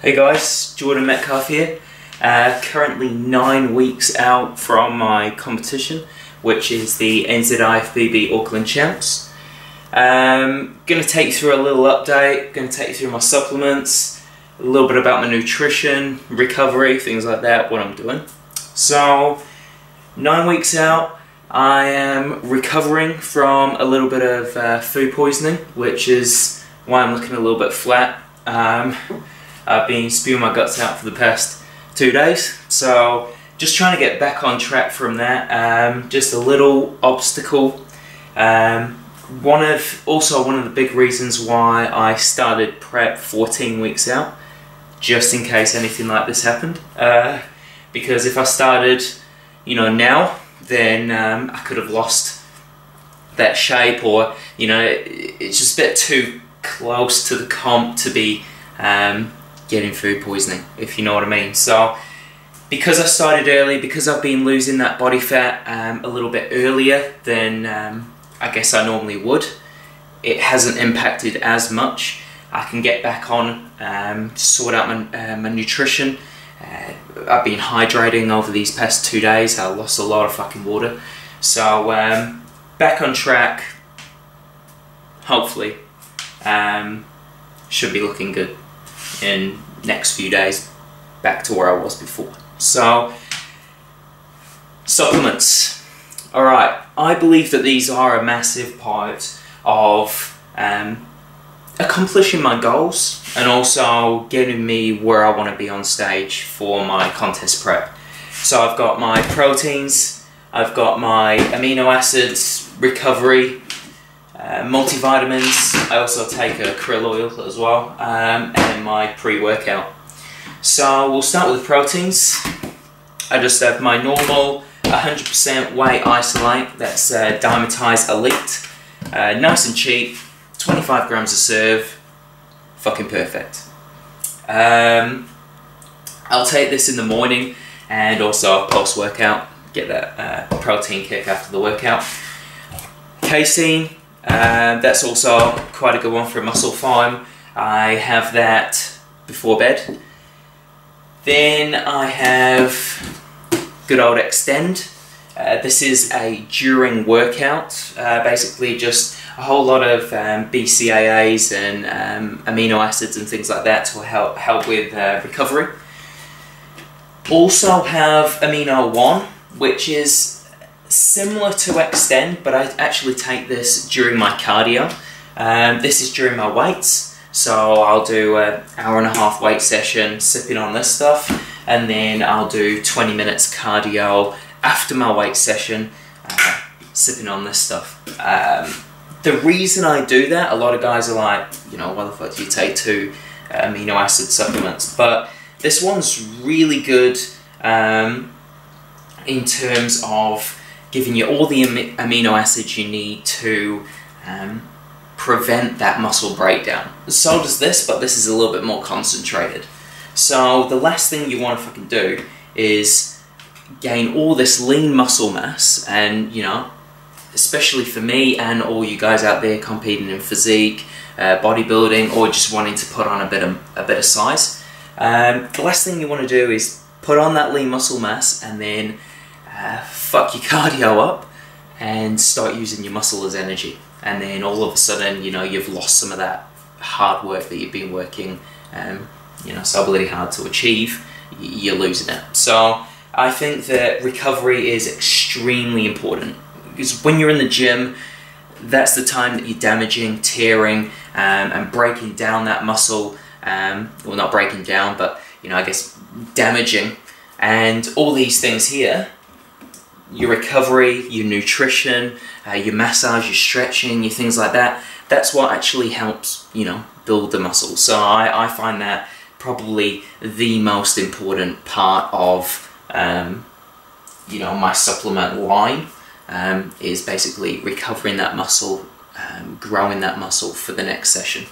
Hey guys, Jordan Metcalfe here. Currently 9 weeks out from my competition, which is the IFBB Auckland Champs. Going to take you through a little update, going to take you through my supplements, a little bit about my nutrition, recovery, things like that, what I'm doing. So, 9 weeks out, I am recovering from a little bit of food poisoning, which is why I'm looking a little bit flat. I've been spewing my guts out for the past 2 days, so just trying to get back on track from that. Just a little obstacle. One of the big reasons why I started prep 14 weeks out, just in case anything like this happened. Because if I started, now, then I could have lost that shape, or it's just a bit too close to the comp to be getting food poisoning, if you know what I mean. So because I started early, because I've been losing that body fat a little bit earlier than I guess I normally would, it hasn't impacted as much. I can get back on, sort out my nutrition. I've been hydrating over these past 2 days. I lost a lot of fucking water. So back on track, hopefully. Should be looking good in next few days, back to where I was before. So, supplements. Alright, I believe that these are a massive part of accomplishing my goals and also getting me where I want to be on stage for my contest prep. So I've got my proteins, I've got my amino acids, recovery, multivitamins. I also take a krill oil as well, and my pre-workout. So we'll start with the proteins. I just have my normal 100% whey isolate, that's Dymatize Elite. Nice and cheap, 25 grams a serve, fucking perfect. I'll take this in the morning and also post-workout, get that protein kick after the workout. CASEIN. That's also quite a good one for muscle Pharm. I have that before bed. Then I have good old Xtend. This is a during workout, basically just a whole lot of BCAAs and amino acids and things like that to help with recovery. Also have Amino 1, which is similar to Xtend, but I actually take this during my cardio. This is during my weights, so I'll do an hour-and-a-half weight session sipping on this stuff, and then I'll do 20 minutes cardio after my weight session sipping on this stuff. The reason I do that, a lot of guys are like, why the fuck do you take 2 amino acid supplements? But this one's really good in terms of giving you all the amino acids you need to prevent that muscle breakdown. So does this, but this is a little bit more concentrated. So the last thing you want to fucking do is gain all this lean muscle mass, and especially for me and all you guys out there competing in physique, bodybuilding, or just wanting to put on a bit of size. The last thing you want to do is put on that lean muscle mass and then fuck your cardio up and start using your muscle as energy, and then all of a sudden you've lost some of that hard work that you've been working so bloody hard to achieve. You're losing it. So I think that recovery is extremely important, because when you're in the gym, that's the time that you're damaging, tearing, and breaking down that muscle. Well, not breaking down, but I guess damaging, and all these things here. Your recovery, your nutrition, your massage, your stretching, your things like that, that's what actually helps, build the muscle. So I find that probably the most important part of, my supplement line, is basically recovering that muscle, growing that muscle for the next session.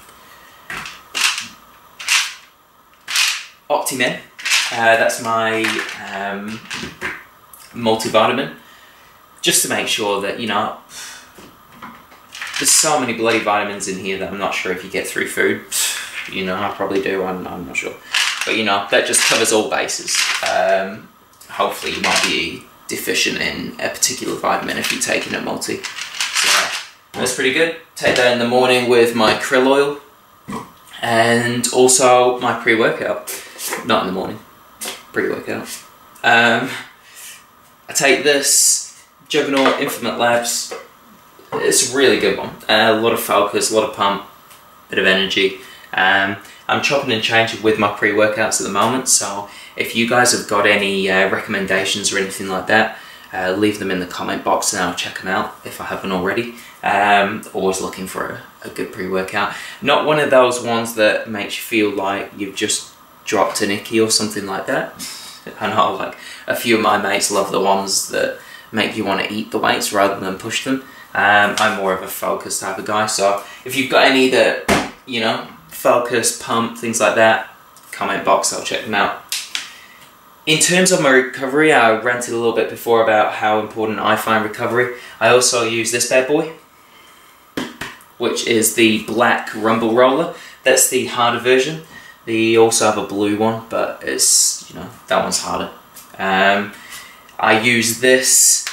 Optimum, that's my multivitamin, just to make sure that there's so many bloody vitamins in here that I'm not sure if you get through food. I probably do, I'm not sure. But you know, that just covers all bases. Hopefully you might be deficient in a particular vitamin if you're taking a multi. So that's pretty good. Take that in the morning with my krill oil and also my pre-workout. Not in the morning, pre-workout. I take this Juggernaut Infinite Labs. It's a really good one. A lot of focus, a lot of pump, bit of energy. I'm chopping and changing with my pre-workouts at the moment, so if you guys have got any recommendations or anything like that, leave them in the comment box and I'll check them out if I haven't already. Always looking for a good pre-workout. Not one of those ones that makes you feel like you've just dropped an icky or something like that. I know like a few of my mates love the ones that make you want to eat the weights rather than push them. I'm more of a focus type of guy, so if you've got any that, you know, focus, pump, things like that, comment box, I'll check them out. In terms of my recovery, I ranted a little bit before about how important I find recovery. I also use this bad boy, which is the black rumble roller. That's the harder version. They also have a blue one, but it's, you know, that one's harder. I use this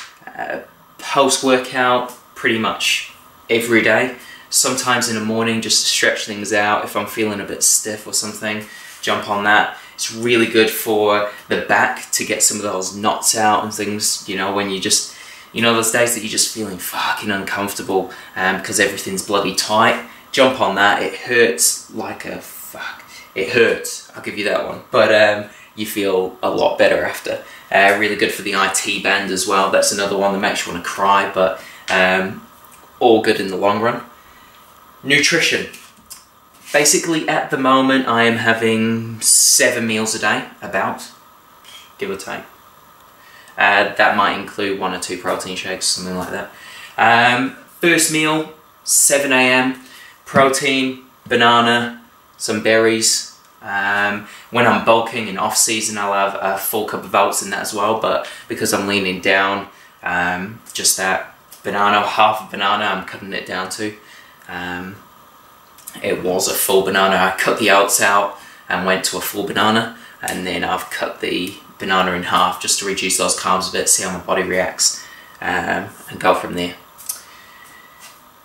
post-workout pretty much every day. Sometimes in the morning just to stretch things out. If I'm feeling a bit stiff or something, jump on that. It's really good for the back to get some of those knots out and things, you know, when you just, you know, those days that you're just feeling fucking uncomfortable because everything's bloody tight. Jump on that. It hurts like a fuck. It hurts, I'll give you that one. But you feel a lot better after. Really good for the IT band as well. That's another one that makes you want to cry, but all good in the long run. Nutrition. Basically, at the moment, I am having 7 meals a day, about, give or take. That might include 1 or 2 protein shakes, something like that. First meal, 7 AM, protein, banana, some berries. When I'm bulking in off season, I'll have a full cup of oats in that as well, but because I'm leaning down, just that banana, half a banana, I'm cutting it down to. It was a full banana. I cut the oats out and went to a full banana, and then I've cut the banana in half just to reduce those carbs a bit, see how my body reacts, and go from there.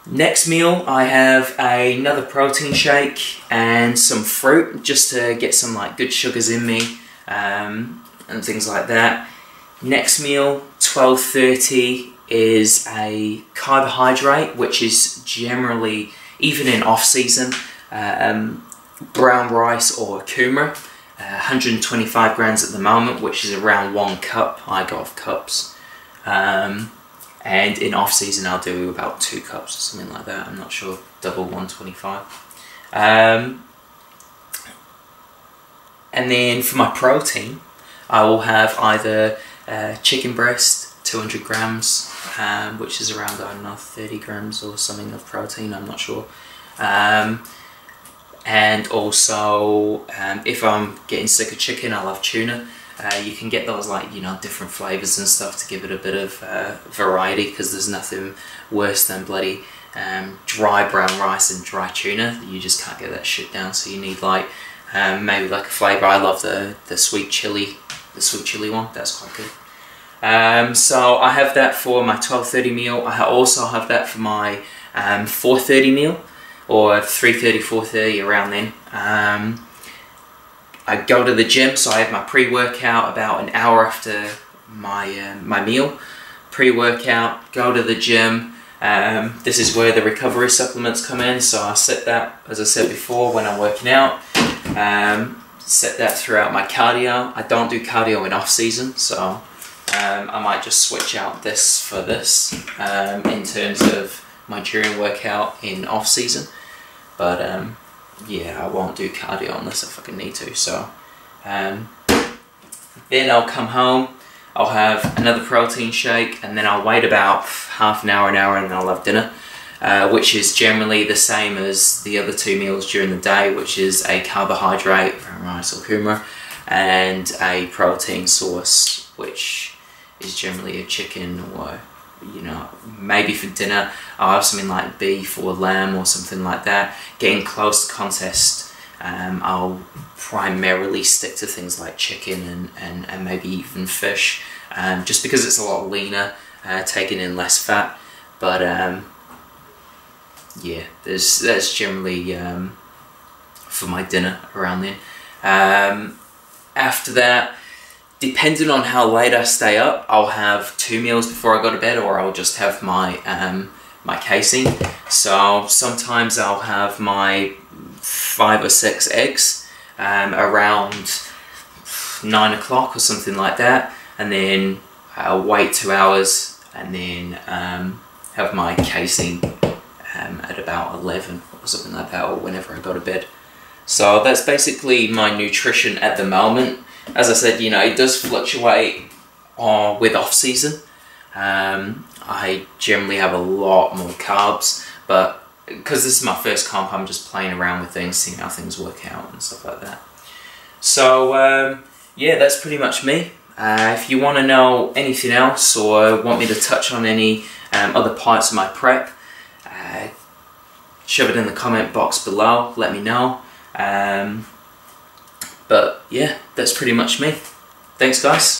Next meal, I have another protein shake and some fruit just to get some like good sugars in me and things like that. Next meal, 12:30, is a carbohydrate, which is generally, even in off season, brown rice or kumara. 125 grams at the moment, which is around 1 cup. I go off cups. And in off season I'll do about 2 cups or something like that. I'm not sure, double 125. And then for my protein, I will have either chicken breast, 200 grams, which is around, I don't know, 30 grams or something of protein, I'm not sure. And also, if I'm getting sick of chicken, I'll have tuna. You can get those, like, you know, different flavours and stuff to give it a bit of variety, because there's nothing worse than bloody dry brown rice and dry tuna. You just can't get that shit down, so you need like maybe like a flavour. I love the sweet chili one. That's quite good. So I have that for my 12:30 meal. I also have that for my 4:30 meal, or 3:30, 4:30, around then. I go to the gym, so I have my pre-workout about an hour after my my meal. Pre-workout, go to the gym. This is where the recovery supplements come in, so I set that, as I said before, when I'm working out. Set that throughout my cardio. I don't do cardio in off-season, so I might just switch out this for this in terms of my during workout in off-season. But yeah, I won't do cardio unless I fucking need to. So then I'll come home, I'll have another protein shake, and then I'll wait about half an hour, and then I'll have dinner, which is generally the same as the other 2 meals during the day, which is a carbohydrate, brown rice or kumara, and a protein source, which is generally a chicken, or, you know, maybe for dinner I'll have something like beef or lamb or something like that. Getting close to contest, I'll primarily stick to things like chicken and maybe even fish, just because it's a lot leaner, taking in less fat. But yeah, that's generally for my dinner around then. After that, depending on how late I stay up, I'll have 2 meals before I go to bed, or I'll just have my my casein. So sometimes I'll have my 5 or 6 eggs around 9 o'clock or something like that, and then I'll wait 2 hours and then have my casein at about 11 or something like that, or whenever I go to bed. So that's basically my nutrition at the moment. As I said, you know, it does fluctuate with off season. I generally have a lot more carbs, but because this is my first comp, I'm just playing around with things, seeing how things work out and stuff like that. So yeah, that's pretty much me. If you want to know anything else, or want me to touch on any other parts of my prep, shove it in the comment box below, let me know. But yeah, that's pretty much me. Thanks guys.